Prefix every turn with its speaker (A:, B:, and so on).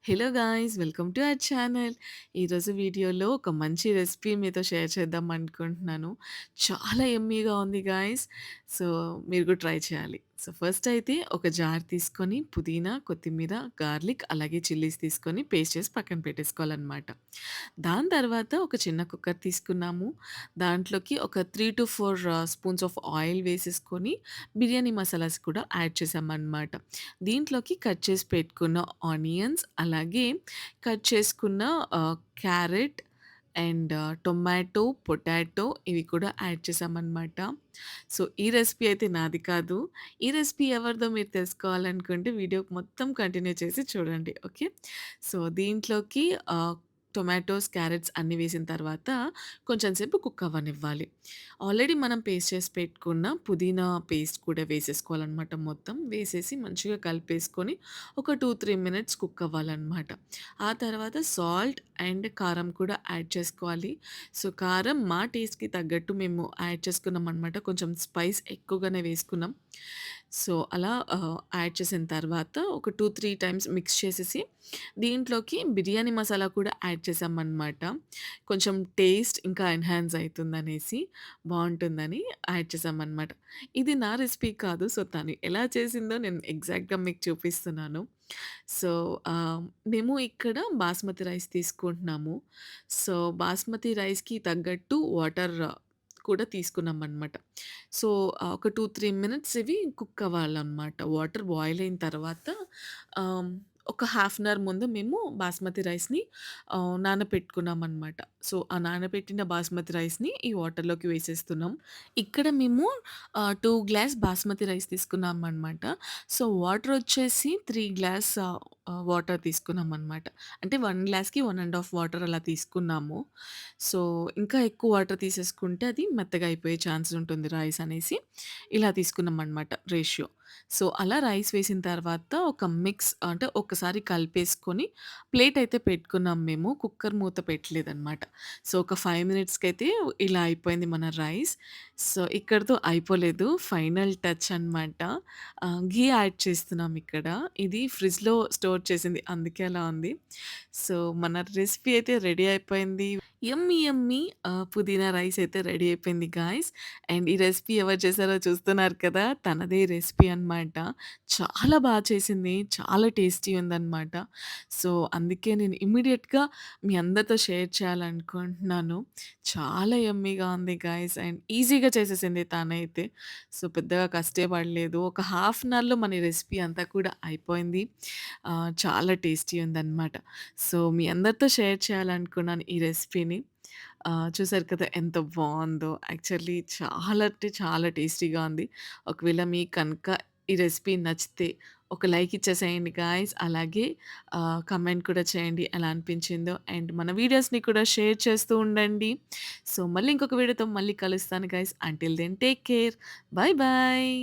A: Hello guys! Welcome to our channel. ఈరోజు వీడియోలో ఒక మంచి రెసిపీ మీతో షేర్ చేద్దాం అనుకుంటున్నాను. చాలా యమ్మీగా ఉంది గాయ్స్. సో, మీరు కూడా ట్రై చేయాలి. సో, ఫస్ట్ అయితే ఒక జార్ తీసుకొని పుదీనా, కొత్తిమీర, గార్లిక్ అలాగే చిల్లీస్ తీసుకొని పేస్ట్ చేసి పక్కన పెట్టేసుకోవాలనమాట. దాని తర్వాత ఒక చిన్న కుక్కర్ తీసుకున్నాము. దాంట్లోకి ఒక 3-4 స్పూన్స్ ఆఫ్ ఆయిల్ వేసేసుకొని బిర్యానీ మసాలాస్ కూడా యాడ్ చేశామనమాట. దీంట్లోకి కట్ చేసి పెట్టుకున్న ఆనియన్స్, అలాగే కట్ చేసుకున్న క్యారెట్ అండ్ టొమాటో, పొటాటో ఇవి కూడా యాడ్ చేశామనమాట. సో, ఈ రెసిపీ అయితే నాది కాదు. ఈ రెసిపీ ఎవరిదో మీరు తెలుసుకోవాలనుకుంటే వీడియో మొత్తం కంటిన్యూ చేసి చూడండి. ఓకే. సో, దీంట్లోకి టొమాటోస్, క్యారెట్స్ అన్నీ వేసిన తర్వాత కొంచెం సేపు కుక్ అవ్వనివ్వాలి. ఆల్రెడీ మనం పేస్ట్ చేసి పెట్టుకున్న పుదీనా పేస్ట్ కూడా వేసేసుకోవాలనమాట మొత్తం. వేసేసి మంచిగా కలిపేసుకొని ఒక 2-3 మినిట్స్ కుక్ అవ్వాలనమాట. ఆ తర్వాత సాల్ట్ అండ్ కారం కూడా యాడ్ చేసుకోవాలి. సో, కారం మా టేస్ట్‌కి తగ్గట్టు మేము యాడ్ చేసుకున్నామనమాట. కొంచెం స్పైస్ ఎక్కువగానే వేసుకున్నాం. సో, అలా యాడ్ చేసిన తర్వాత ఒక 2-3 టైమ్స్ మిక్స్ చేసేసి దీంట్లోకి బిర్యానీ మసాలా కూడా యాడ్ చేశామనమాట. కొంచెం టేస్ట్ ఇంకా ఎన్హాన్స్ అయితుందనేసి, బావుంటుందని యాడ్ చేశామనమాట. ఇది నా రెసిపీ కాదు. సో, తను ఎలా చేసిందో నేను ఎగ్జాక్ట్‌గా మీకు చూపిస్తున్నాను. సో, ఆహ్, మేము ఇక్కడ బాస్మతి రైస్ తీసుకుంటున్నాము. సో, బాస్మతి రైస్‌కి తగ్గట్టు వాటర్ కూడా తీసుకున్నామనమాట. సో, ఒక 2-3 మినిట్స్ ఇవి కుక్ అవ్వాలనమాట. వాటర్ బాయిల్ అయిన తర్వాత ఆహ్, ఒక హాఫ్ అన్ అవర్ ముందు మేము బాస్మతి రైస్‌ని నానపెట్టుకున్నామనమాట. సో, ఆ నానబెట్టిన బాస్మతి రైస్‌ని ఈ వాటర్‌లోకి వేసేస్తున్నాం. ఇక్కడ మేము 2 గ్లాస్ బాస్మతి రైస్ తీసుకున్నామనమాట. సో, వాటర్ వచ్చేసి 3 గ్లాస్ వాటర్ తీసుకున్నామనమాట. అంటే 1 గ్లాస్‌కి 1 ½ వాటర్ అలా తీసుకున్నాము. సో, ఇంకా ఎక్కువ వాటర్ తీసేసుకుంటే అది మెత్తగా అయిపోయే ఛాన్స్ ఉంటుంది రైస్ అనేసి ఇలా తీసుకున్నామనమాట రేషియో. సో, అలా రైస్ వేసిన తర్వాత ఒక మిక్స్ అంటే ఒకసారి కలిపేసుకొని ప్లేట్ అయితే పెట్టుకున్నాం మేము. కుక్కర్ మూత పెట్టలేదనమాట. సో, ఒక 5 మినిట్స్‌కైతే ఇలా అయిపోయింది మన రైస్. సో, ఇక్కడితో అయిపోలేదు. ఫైనల్ టచ్ అనమాట. ఘీ యాడ్ చేస్తున్నాం ఇక్కడ. ఇది ఫ్రిడ్జ్‌లో స్టోర్ చేసింది. అందుకే అలా ఉంది. సో, మన రెసిపీ అయితే రెడీ అయిపోయింది. యమ్మీ యమ్మీ పుదీనా రైస్ అయితే రెడీ అయిపోయింది గాయ్స్. అండ్ ఈ రెసిపీ ఎవరు చేశారో చూస్తున్నారు కదా! తనదే రెసిపీ అనమాట. చాలా చేసింది. చాలా టేస్టీ ఉందనమాట. సో, అందుకే నేను ఇమ్మీడియేట్‌గా మీ అందరితో షేర్ చేయాలనుకుంటున్నాను. చాలా యమ్మీగా ఉంది గాయ్స్ అండ్ ఈజీగా చేసేసింది తనైతే. సో, పెద్దగా కష్టపడలేదు. ఒక హాఫ్ అన్ అవర్‌లో మన రెసిపీ అంతా కూడా అయిపోయింది. చాలా టేస్టీ ఉందనమాట. సో, మీ అందరితో షేర్ చేయాలనుకున్నాను ఈ రెసిపీని. చూసారు కదా ఎంత బావుందో! యాక్చువల్లీ చాలా అంటే చాలా టేస్టీగా ఉంది. ఒకవేళ మీకు కనుక ఈ రెసిపీ నచ్చితే ఒక లైక్ ఇచ్చేసేయండి గాయ్స్. అలాగే కమెంట్ కూడా చేయండి ఎలా అనిపించిందో. అండ్ మన వీడియోస్‌ని కూడా షేర్ చేస్తూ ఉండండి. సో, మళ్ళీ ఇంకొక వీడియోతో మళ్ళీ కలుస్తాను guys. Until then take care. Bye bye.